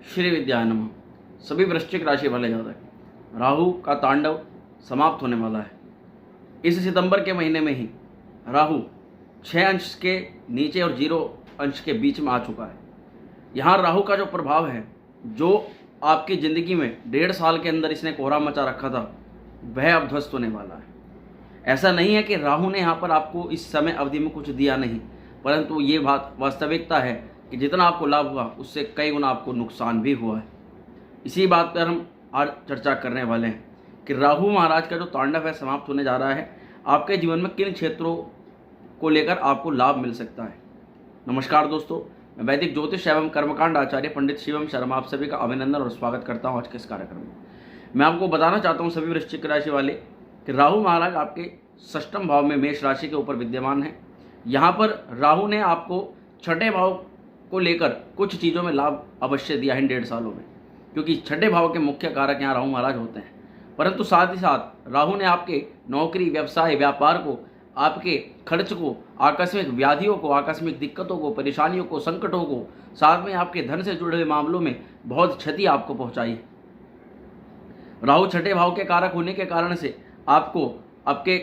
श्री विद्याय नमः। सभी वृश्चिक राशि वाले जातक, राहु का तांडव समाप्त होने वाला है। इस सितंबर के महीने में ही राहु 6 अंश के नीचे और 0 अंश के बीच में आ चुका है। यहाँ राहु का जो प्रभाव है, जो आपकी ज़िंदगी में 1.5 साल के अंदर इसने कोहरा मचा रखा था, वह अब ध्वस्त होने वाला है। ऐसा नहीं है कि राहु ने यहाँ पर आपको इस समय अवधि में कुछ दिया नहीं, परंतु ये बात वास्तविकता है कि जितना आपको लाभ हुआ उससे कई गुना आपको नुकसान भी हुआ है। इसी बात पर हम आज चर्चा करने वाले हैं कि राहु महाराज का जो तांडव है समाप्त होने जा रहा है। आपके जीवन में किन क्षेत्रों को लेकर आपको लाभ मिल सकता है। नमस्कार दोस्तों, मैं वैदिक ज्योतिष एवं कर्मकांड आचार्य पंडित शिवम शर्मा आप सभी का अभिनंदन और स्वागत करता हूँ आज के इस कार्यक्रम में। मैं आपको बताना चाहता हूँ सभी वृश्चिक राशि वाले कि राहु महाराज आपके 6ठम भाव में मेष राशि के ऊपर विद्यमान है। यहाँ पर राहु ने आपको 6ठे भाव को लेकर कुछ चीज़ों में लाभ अवश्य दिया है इन 1.5 सालों में, क्योंकि 6ठे भाव के मुख्य कारक यहाँ राहु महाराज होते हैं। परंतु साथ ही साथ राहु ने आपके नौकरी, व्यवसाय, व्यापार को, आपके खर्च को, आकस्मिक व्याधियों को, आकस्मिक दिक्कतों को, परेशानियों को, संकटों को, साथ में आपके धन से जुड़े हुए मामलों में बहुत क्षति आपको पहुंचाई है। राहु 6ठे भाव के कारक होने के कारण से आपको आपके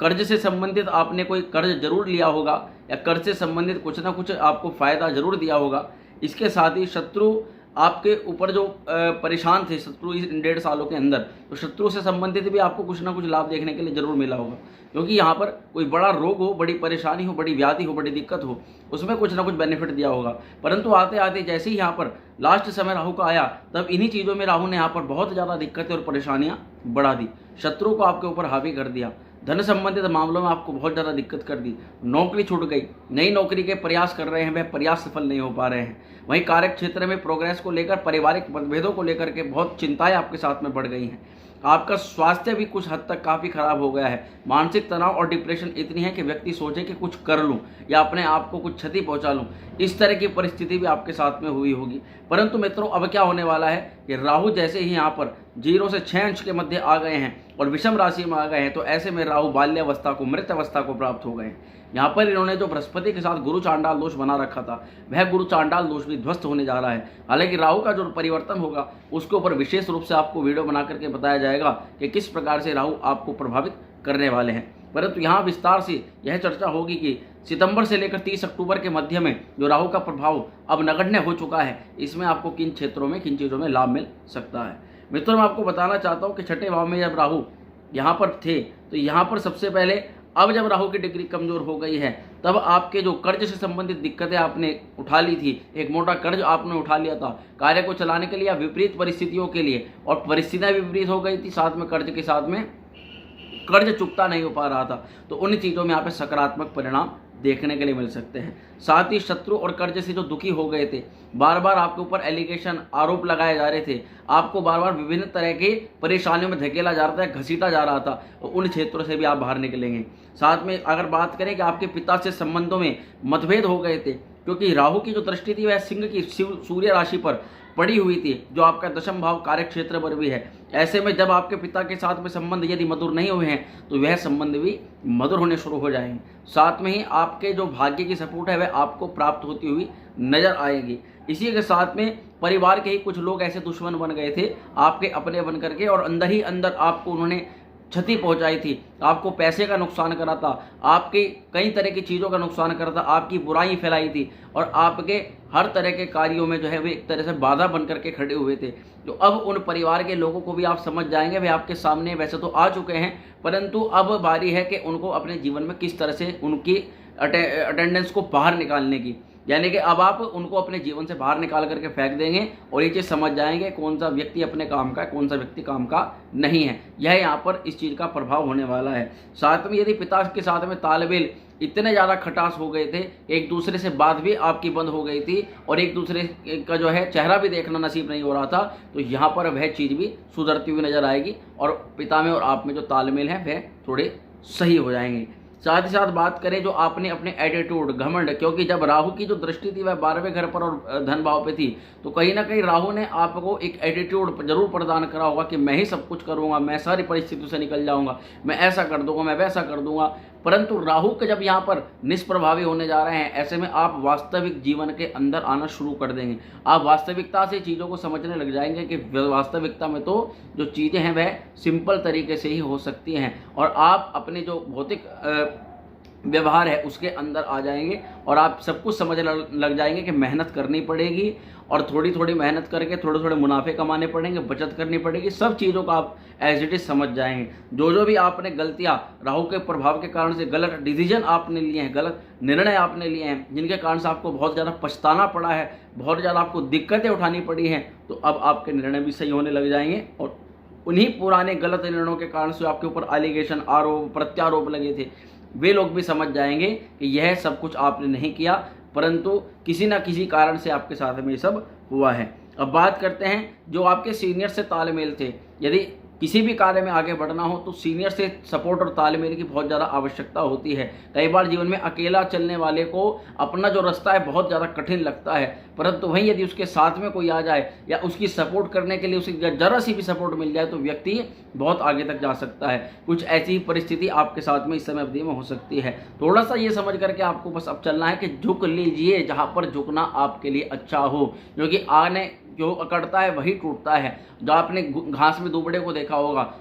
कर्ज से संबंधित आपने कोई कर्ज जरूर लिया होगा या कर्ज से संबंधित कुछ ना कुछ आपको फायदा जरूर दिया होगा। इसके साथ ही शत्रु आपके ऊपर जो परेशान थे, शत्रु इस 1.5 सालों के अंदर, तो शत्रु से संबंधित भी आपको कुछ ना कुछ लाभ देखने के लिए जरूर मिला होगा। क्योंकि यहाँ पर कोई बड़ा रोग हो, बड़ी परेशानी हो, बड़ी व्याधि हो, बड़ी दिक्कत हो, उसमें कुछ ना कुछ बेनिफिट दिया होगा। परंतु आते आते जैसे ही यहाँ पर लास्ट समय राहु का आया, तब इन्हीं चीज़ों में राहु ने यहाँ पर बहुत ज़्यादा दिक्कतें और परेशानियाँ बढ़ा दी, शत्रु को आपके ऊपर हावी कर दिया, धन संबंधित मामलों में आपको बहुत ज़्यादा दिक्कत कर दी, नौकरी छूट गई, नई नौकरी के प्रयास कर रहे हैं, वह प्रयास सफल नहीं हो पा रहे हैं। वहीं कार्य क्षेत्र में प्रोग्रेस को लेकर, पारिवारिक मतभेदों को लेकर के बहुत चिंताएं आपके साथ में बढ़ गई हैं। आपका स्वास्थ्य भी कुछ हद तक काफ़ी खराब हो गया है। मानसिक तनाव और डिप्रेशन इतनी है कि व्यक्ति सोचे कि कुछ कर लूं या अपने आप को कुछ क्षति पहुंचा लूं, इस तरह की परिस्थिति भी आपके साथ में हुई होगी। परंतु मित्रों, अब क्या होने वाला है कि राहु जैसे ही यहाँ पर 0 से 6 अंश के मध्य आ गए हैं और विषम राशि में आ गए हैं, तो ऐसे में राहु बाल्यावस्था को, मृत अवस्था को प्राप्त हो गए हैं। यहाँ पर इन्होंने जो बृहस्पति के साथ गुरु चांडाल दोष बना रखा था, वह गुरु चांडाल दोष भी ध्वस्त होने जा रहा है। हालांकि राहु का जो परिवर्तन होगा उसके ऊपर विशेष रूप से आपको वीडियो बना करके बताया जाएगा कि किस प्रकार से राहु आपको प्रभावित करने वाले हैं। परंतु यहाँ विस्तार से यह चर्चा होगी कि सितंबर से लेकर 30 अक्टूबर के मध्य में जो राहु का प्रभाव अब नगण्य हो चुका है, इसमें आपको किन क्षेत्रों में, किन चीज़ों में लाभ मिल सकता है। मित्रों, मैं आपको बताना चाहता हूँ कि 6ठे भाव में जब राहु यहाँ पर थे, तो यहाँ पर सबसे पहले अब जब राहु की डिग्री कमजोर हो गई है, तब आपके जो कर्ज से संबंधित दिक्कतें आपने उठा ली थी, एक मोटा कर्ज आपने उठा लिया था कार्य को चलाने के लिए, विपरीत परिस्थितियों के लिए, और परिस्थितियां विपरीत हो गई थी, साथ में कर्ज के साथ में कर्ज चुकता नहीं हो पा रहा था, तो उन चीज़ों में यहाँ पे सकारात्मक परिणाम देखने के लिए मिल सकते हैं। साथ ही शत्रु और कर्ज से जो दुखी हो गए थे, बार बार आपके ऊपर एलिगेशन, आरोप लगाए जा रहे थे, आपको बार बार विभिन्न तरह के परेशानियों में धकेला जा रहा था, घसीटा जा रहा था, तो उन क्षेत्रों से भी आप बाहर निकलेंगे। साथ में अगर बात करें कि आपके पिता से संबंधों में मतभेद हो गए थे, क्योंकि राहु की जो दृष्टि थी वह सिंह की सूर्य राशि पर पड़ी हुई थी, जो आपका 10म भाव कार्य क्षेत्र पर भी है। ऐसे में जब आपके पिता के साथ में संबंध यदि मधुर नहीं हुए हैं, तो वह संबंध भी मधुर होने शुरू हो जाएंगे। साथ में ही आपके जो भाग्य की सपोर्ट है वह आपको प्राप्त होती हुई नजर आएगी। इसी के साथ में परिवार के ही कुछ लोग ऐसे दुश्मन बन गए थे आपके अपने बन करके, और अंदर ही अंदर आपको उन्होंने क्षति पहुंचाई थी, आपको पैसे का नुकसान करा था, आपके कई तरह की चीज़ों का नुकसान करा था, आपकी बुराई फैलाई थी, और आपके हर तरह के कार्यों में जो है वे एक तरह से बाधा बन करके खड़े हुए थे। तो अब उन परिवार के लोगों को भी आप समझ जाएंगे, वे आपके सामने वैसे तो आ चुके हैं, परंतु अब बारी है कि उनको अपने जीवन में किस तरह से उनकी अटेंडेंस को बाहर निकालने की, यानी कि अब आप उनको अपने जीवन से बाहर निकाल करके फेंक देंगे और ये चीज़ समझ जाएंगे कौन सा व्यक्ति अपने काम का है, कौन सा व्यक्ति काम का नहीं है। यह यहाँ पर इस चीज़ का प्रभाव होने वाला है। साथ में यदि पिता के साथ में तालमेल इतने ज़्यादा खटास हो गए थे, एक दूसरे से बात भी आपकी बंद हो गई थी और एक दूसरे का जो है चेहरा भी देखना नसीब नहीं हो रहा था, तो यहाँ पर वह चीज़ भी सुधरती हुई नजर आएगी और पिता में और आप में जो तालमेल है वह थोड़े सही हो जाएंगे। साथ ही साथ बात करें जो आपने अपने एटीट्यूड, घमंड, क्योंकि जब राहु की जो दृष्टि थी वह 12वें घर पर और धन भाव पे थी, तो कहीं ना कहीं राहु ने आपको एक एटीट्यूड जरूर प्रदान करा होगा कि मैं ही सब कुछ करूंगा, मैं सारी परिस्थितियों से निकल जाऊंगा, मैं ऐसा कर दूंगा, मैं वैसा कर दूंगा। परंतु राहु के जब यहाँ पर निष्प्रभावी होने जा रहे हैं, ऐसे में आप वास्तविक जीवन के अंदर आना शुरू कर देंगे। आप वास्तविकता से चीज़ों को समझने लग जाएंगे कि वास्तविकता में तो जो चीज़ें हैं वह सिंपल तरीके से ही हो सकती हैं, और आप अपने जो भौतिक व्यवहार है उसके अंदर आ जाएंगे और आप सब कुछ समझ लग जाएंगे कि मेहनत करनी पड़ेगी और थोड़ी थोड़ी मेहनत करके थोड़े थोड़े मुनाफे कमाने पड़ेंगे, बचत करनी पड़ेगी। सब चीज़ों को आप एज इट इज समझ जाएंगे। जो भी आपने गलतियाँ राहु के प्रभाव के कारण से, गलत डिसीजन आपने लिए हैं, गलत निर्णय आपने लिए हैं, जिनके कारण से आपको बहुत ज़्यादा पछताना पड़ा है, बहुत ज़्यादा आपको दिक्कतें उठानी पड़ी हैं, तो अब आपके निर्णय भी सही होने लग जाएंगे। और उन्हीं पुराने गलत निर्णयों के कारण से आपके ऊपर एलिगेशन, आरोप प्रत्यारोप लगे थे, वे लोग भी समझ जाएंगे कि यह सब कुछ आपने नहीं किया, परंतु किसी न किसी कारण से आपके साथ में ये सब हुआ है। अब बात करते हैं जो आपके सीनियर से तालमेल थे। यदि किसी भी कार्य में आगे बढ़ना हो तो सीनियर से सपोर्ट और तालमेल की बहुत ज़्यादा आवश्यकता होती है। कई बार जीवन में अकेला चलने वाले को अपना जो रास्ता है बहुत ज़्यादा कठिन लगता है, परंतु वहीं यदि उसके साथ में कोई आ जाए या उसकी सपोर्ट करने के लिए उसे जरा सी भी सपोर्ट मिल जाए तो व्यक्ति बहुत आगे तक जा सकता है। कुछ ऐसी ही परिस्थिति आपके साथ में इस समय अवधि में हो सकती है। थोड़ा सा ये समझ करके आपको बस अब चलना है कि झुक लीजिए जहाँ पर झुकना आपके लिए अच्छा हो, क्योंकि आने जो अकड़ता है वही टूटता है। जो आपने घास में दूबड़े को देखा होगा,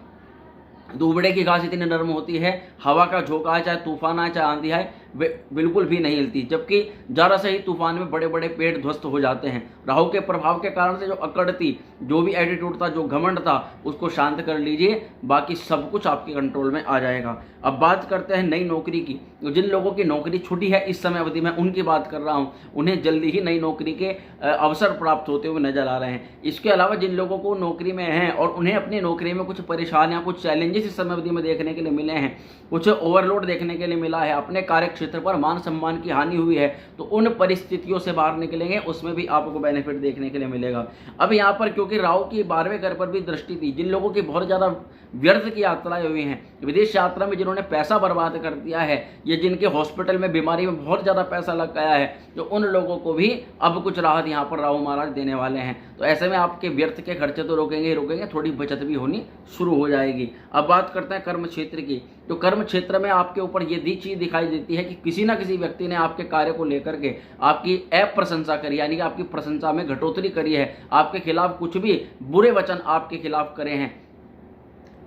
दूबड़े की घास इतनी नरम होती है, हवा का झोंका आए, चाहे तूफान आए, चाहे आंधी आए, वे बिल्कुल भी नहीं हिलती, जबकि जरा से ही तूफान में बड़े बड़े पेड़ ध्वस्त हो जाते हैं। राहु के प्रभाव के कारण से जो अकड़ती, जो भी एटीट्यूड था, जो घमंड था, उसको शांत कर लीजिए, बाकी सब कुछ आपके कंट्रोल में आ जाएगा। अब बात करते हैं नई नौकरी की। जिन लोगों की नौकरी छूटी है इस समय अवधि में, उनकी बात कर रहा हूँ, उन्हें जल्दी ही नई नौकरी के अवसर प्राप्त होते हुए नजर आ रहे हैं। इसके अलावा जिन लोगों को नौकरी में हैं और उन्हें अपनी नौकरी में कुछ परेशानियां, कुछ चैलेंजेस इस समय अवधि में देखने के लिए मिले हैं, कुछ ओवरलोड देखने के लिए मिला है, अपने कार्य क्षेत्र पर मान सम्मान की हानि हुई है, तो उन परिस्थितियों से बाहर निकलेंगे, उसमें भी आपको बेनिफिट देखने के लिए मिलेगा। अब यहाँ पर क्योंकि राहु की 12वें घर पर भी दृष्टि थी, जिन लोगों की बहुत ज़्यादा व्यर्थ की यात्राएं हुई हैं, विदेश यात्रा में जिन्होंने पैसा बर्बाद कर दिया है, या जिनके हॉस्पिटल में बीमारी में बहुत ज़्यादा पैसा लग गया है, तो उन लोगों को भी अब कुछ राहत यहाँ पर राहु महाराज देने वाले हैं। तो ऐसे में आपके व्यर्थ के खर्चे तो रोकेंगे ही रोकेंगे, थोड़ी बचत भी होनी शुरू हो जाएगी। अब बात करते हैं कर्म क्षेत्र की। तो कर्म क्षेत्र में आपके ऊपर ये चीज़ दिखाई देती है कि किसी न किसी व्यक्ति ने आपके कार्य को लेकर के आपकी अप्रशंसा करी, यानी कि आपकी प्रशंसा में घटोतरी करी है, आपके खिलाफ कुछ भी बुरे वचन आपके खिलाफ करे हैं।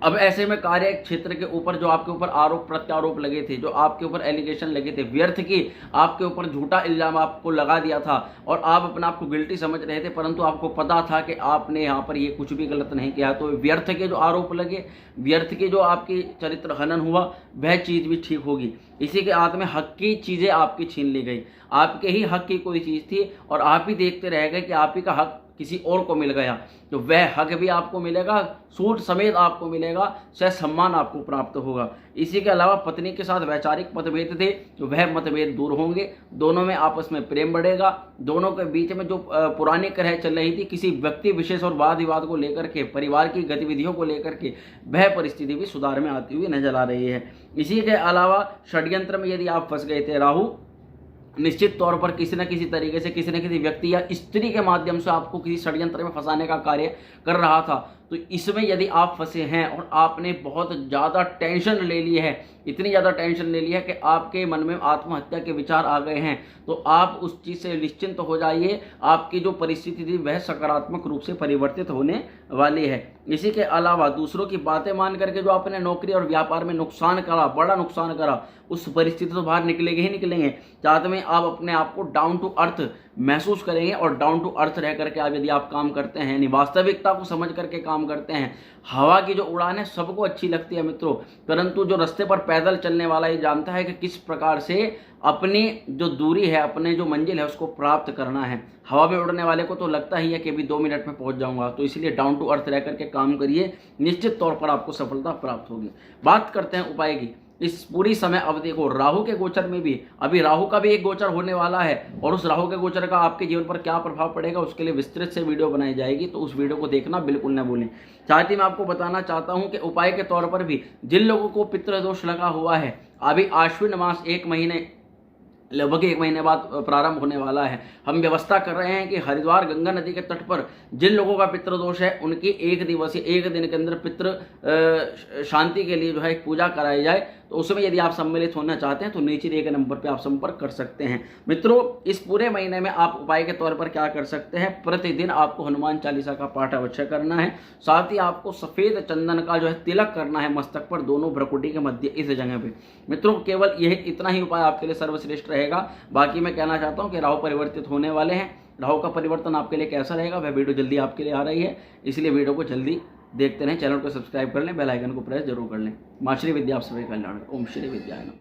अब ऐसे में कार्य क्षेत्र के ऊपर जो आपके ऊपर आरोप प्रत्यारोप लगे थे, जो आपके ऊपर एलिगेशन लगे थे, व्यर्थ की आपके ऊपर झूठा इल्जाम आपको लगा दिया था और आप अपने आप को गिल्टी समझ रहे थे, परंतु आपको पता था कि आपने यहाँ पर ये कुछ भी गलत नहीं किया, तो व्यर्थ के जो आरोप लगे, व्यर्थ के जो आपकी चरित्र हनन हुआ, वह चीज़ भी ठीक होगी। इसी के हाथ में हक की चीज़ें आपकी छीन ली गई, आपके ही हक की कोई चीज़ थी और आप ही देखते रह गए कि आप ही का हक किसी और को मिल गया, तो वह हक भी आपको मिलेगा, सूट समेत आपको मिलेगा, सह सम्मान आपको प्राप्त होगा। इसी के अलावा पत्नी के साथ वैचारिक मतभेद थे, तो वह मतभेद दूर होंगे, दोनों में आपस में प्रेम बढ़ेगा, दोनों के बीच में जो पुरानी कलह चल रही थी किसी व्यक्ति विशेष और वाद विवाद को लेकर के, परिवार की गतिविधियों को लेकर के, वह परिस्थिति भी सुधार में आती हुई नजर आ रही है। इसी के अलावा षड्यंत्र में यदि आप फंस गए थे, राहु निश्चित तौर पर किसी न किसी तरीके से किसी न किसी व्यक्ति या स्त्री के माध्यम से आपको किसी षड्यंत्र में फंसाने का कार्य कर रहा था, तो इसमें यदि आप फंसे हैं और आपने बहुत ज़्यादा टेंशन ले ली है, इतनी ज़्यादा टेंशन ले ली है कि आपके मन में आत्महत्या के विचार आ गए हैं, तो आप उस चीज़ से निश्चिंत हो जाइए। आपकी जो परिस्थिति थी वह सकारात्मक रूप से परिवर्तित होने वाली है। इसी के अलावा दूसरों की बातें मान करके जो आपने नौकरी और व्यापार में नुकसान करा, बड़ा नुकसान करा, उस परिस्थिति से बाहर निकलेंगे ही निकलेंगे। साथ में आप अपने आप को डाउन टू अर्थ महसूस करेंगे और डाउन टू अर्थ रह करके आप यदि आप काम करते हैं, यानी वास्तविकता को समझ करके काम करते हैं। हवा की जो उड़ान है सबको अच्छी लगती है मित्रों, परंतु जो रास्ते पर पैदल चलने वाला ये जानता है कि किस प्रकार से अपनी जो दूरी है, अपने जो मंजिल है उसको प्राप्त करना है। हवा में उड़ने वाले को तो लगता ही है कि अभी 2 मिनट में पहुंच जाऊंगा, तो इसलिए डाउन टू अर्थ रह करके काम करिए, निश्चित तौर पर आपको सफलता प्राप्त होगी। बात करते हैं उपाय की। इस पूरी समय अवधि को राहु के गोचर में भी, अभी राहु का भी एक गोचर होने वाला है और उस राहु के गोचर का आपके जीवन पर क्या प्रभाव पड़ेगा उसके लिए विस्तृत से वीडियो बनाई जाएगी, तो उस वीडियो को देखना बिल्कुल न भूलें। साथ ही मैं आपको बताना चाहता हूं कि उपाय के तौर पर भी जिन लोगों को पितृदोष लगा हुआ है, अभी आश्विन मास लगभग 1 महीने बाद प्रारंभ होने वाला है। हम व्यवस्था कर रहे हैं कि हरिद्वार गंगा नदी के तट पर जिन लोगों का पितृदोष है उनकी 1 दिन के अंदर पितृ शांति के लिए जो है पूजा कराई जाए, तो उसमें यदि आप सम्मिलित होना चाहते हैं तो नीचे दिए गए नंबर पर आप संपर्क कर सकते हैं। मित्रों, इस पूरे महीने में आप उपाय के तौर पर क्या कर सकते हैं, प्रतिदिन आपको हनुमान चालीसा का पाठ अवश्य करना है। साथ ही आपको सफ़ेद चंदन का जो है तिलक करना है मस्तक पर, दोनों भ्रुकुटी के मध्य इस जगह पे। मित्रों, केवल यह इतना ही उपाय आपके लिए सर्वश्रेष्ठ रहेगा। बाकी मैं कहना चाहता हूँ कि राहु परिवर्तित होने वाले हैं। राहु का परिवर्तन आपके लिए कैसा रहेगा वह वीडियो जल्दी आपके लिए आ रही है, इसलिए वीडियो को जल्दी देखते रहें। चैनल को सब्सक्राइब कर लें, बेल आइकन को प्रेस जरूर कर लें। माँ श्री विद्या आप सभी कल्याण। ओम श्री विद्याय नमः।